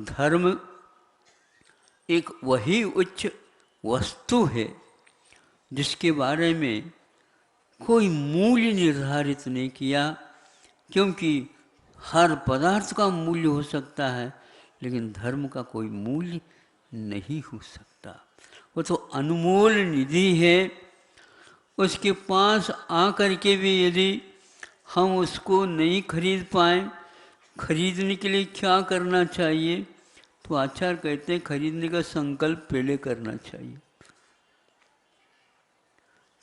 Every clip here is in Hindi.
धर्म एक वही उच्च वस्तु है जिसके बारे में कोई मूल्य निर्धारित नहीं किया, क्योंकि हर पदार्थ का मूल्य हो सकता है लेकिन धर्म का कोई मूल्य नहीं हो सकता। वो तो अनमोल निधि है। उसके पास आकर के भी यदि हम उसको नहीं खरीद पाए, खरीदने के लिए क्या करना चाहिए? तो आचार्य कहते हैं खरीदने का संकल्प पहले करना चाहिए।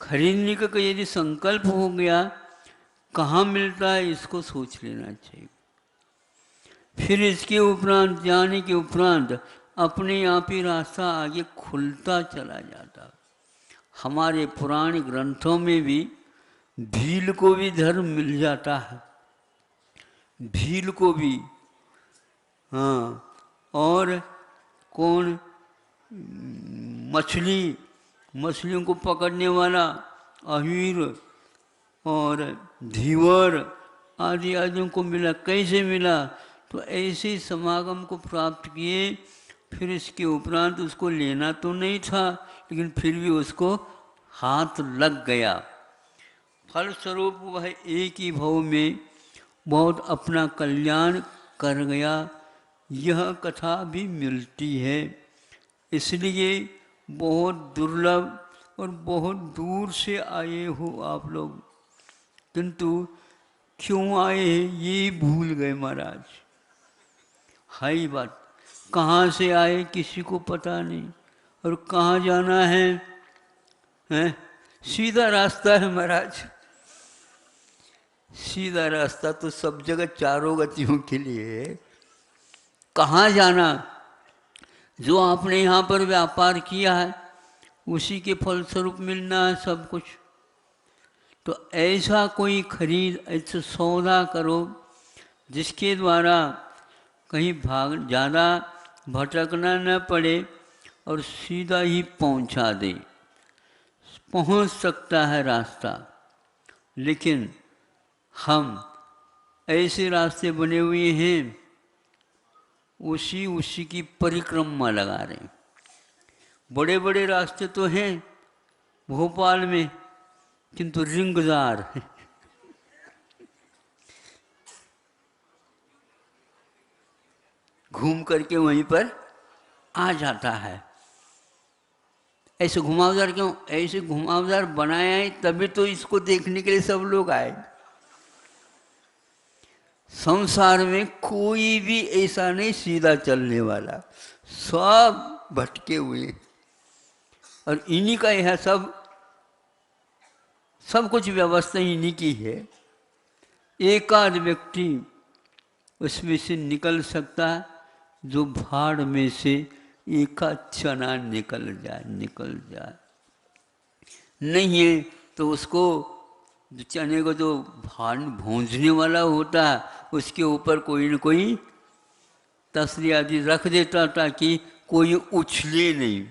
खरीदने का यदि संकल्प हो गया, कहाँ मिलता है इसको सोच लेना चाहिए। फिर इसके उपरांत, जाने के उपरांत अपने आप ही रास्ता आगे खुलता चला जाता। हमारे पुराने ग्रंथों में भी भील को भी धर्म मिल जाता है, भील को भी। हाँ, और कौन? मछलियों को पकड़ने वाला अहीर और धीवर आदि आदियों को मिला। कैसे मिला? तो ऐसे समागम को प्राप्त किए। फिर इसके उपरांत उसको लेना तो नहीं था, लेकिन फिर भी उसको हाथ लग गया। फलस्वरूप वह एक ही भाव में बहुत अपना कल्याण कर गया। यह कथा भी मिलती है। इसलिए बहुत दुर्लभ और बहुत दूर से आए हो आप लोग, किंतु क्यों आए हैं ये भूल गए महाराज। हाई बात, कहाँ से आए किसी को पता नहीं, और कहाँ जाना है, हैं? सीधा रास्ता है महाराज। सीधा रास्ता तो सब जगह चारों गतियों के लिए है। कहाँ जाना? जो आपने यहाँ पर व्यापार किया है उसी के फलस्वरूप मिलना है सब कुछ। तो ऐसा कोई खरीद, ऐसा सौदा करो जिसके द्वारा कहीं ज़्यादा भटकना न पड़े और सीधा ही पहुँचा दे। पहुँच सकता है रास्ता, लेकिन हम ऐसे रास्ते बने हुए हैं उसी की परिक्रमा लगा रहे हैं। बड़े बड़े रास्ते तो हैं भोपाल में, किंतु रिंगदार है। घूम करके वहीं पर आ जाता है। ऐसे घुमावदार क्यों? ऐसे घुमावदार बनाया है तभी तो इसको देखने के लिए सब लोग आए। संसार में कोई भी ऐसा नहीं सीधा चलने वाला, सब भटके हुए, और इन्हीं का यह सब कुछ व्यवस्था इन्हीं की है। एकाध व्यक्ति उसमें से निकल सकता है जो भाड़ में से एकाध चना निकल जाए। नहीं है तो उसको, चने को जो भूंजने वाला होता है उसके ऊपर कोई न कोई तसली आदि रख देता ताकि कोई उछले नहीं।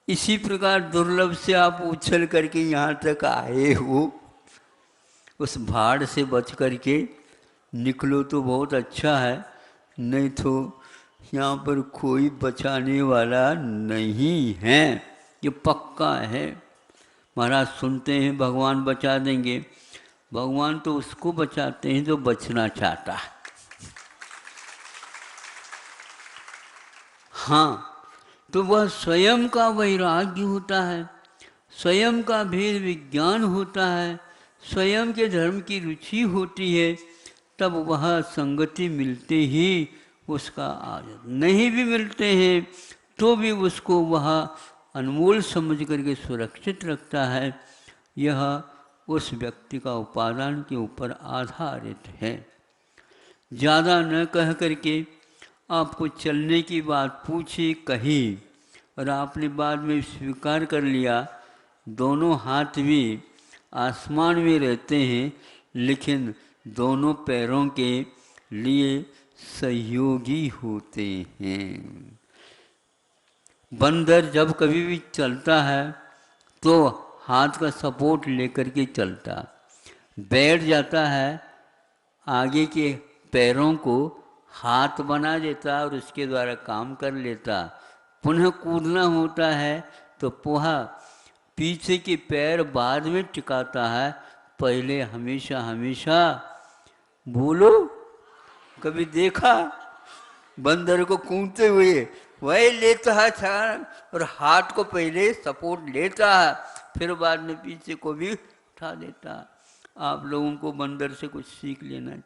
इसी प्रकार दुर्लभ से आप उछल करके यहाँ तक आए हो, उस भाड़ से बच करके निकलो तो बहुत अच्छा है, नहीं तो यहाँ पर कोई बचाने वाला नहीं है, ये पक्का है। महाराज सुनते हैं भगवान बचा देंगे। भगवान तो उसको बचाते हैं जो बचना चाहता है। हाँ, तो वह स्वयं का वैराग्य होता है, स्वयं का भेद विज्ञान होता है, स्वयं के धर्म की रुचि होती है, तब वह संगति मिलते ही उसका आदत। नहीं भी मिलते हैं तो भी उसको वह अनमोल समझ करके सुरक्षित रखता है। यह उस व्यक्ति का उपादान के ऊपर आधारित है। ज़्यादा न कह करके आपको चलने की बात पूछी कही और आपने बाद में स्वीकार कर लिया, दोनों हाथ भी आसमान में रहते हैं लेकिन दोनों पैरों के लिए सहयोगी होते हैं। बंदर जब कभी भी चलता है तो हाथ का सपोर्ट लेकर के चलता, बैठ जाता है, आगे के पैरों को हाथ बना देता और उसके द्वारा काम कर लेता। पुनः कूदना होता है तो पोहा पीछे के पैर बाद में टिकाता है, पहले हमेशा हमेशा बोलो, कभी देखा बंदर को कूदते हुए? वही लेता है छलांग और हाथ को पहले सपोर्ट लेता है, फिर बाद में पीछे को भी उठा देता है। आप लोगों को बंदर से कुछ सीख लेना चाहिए।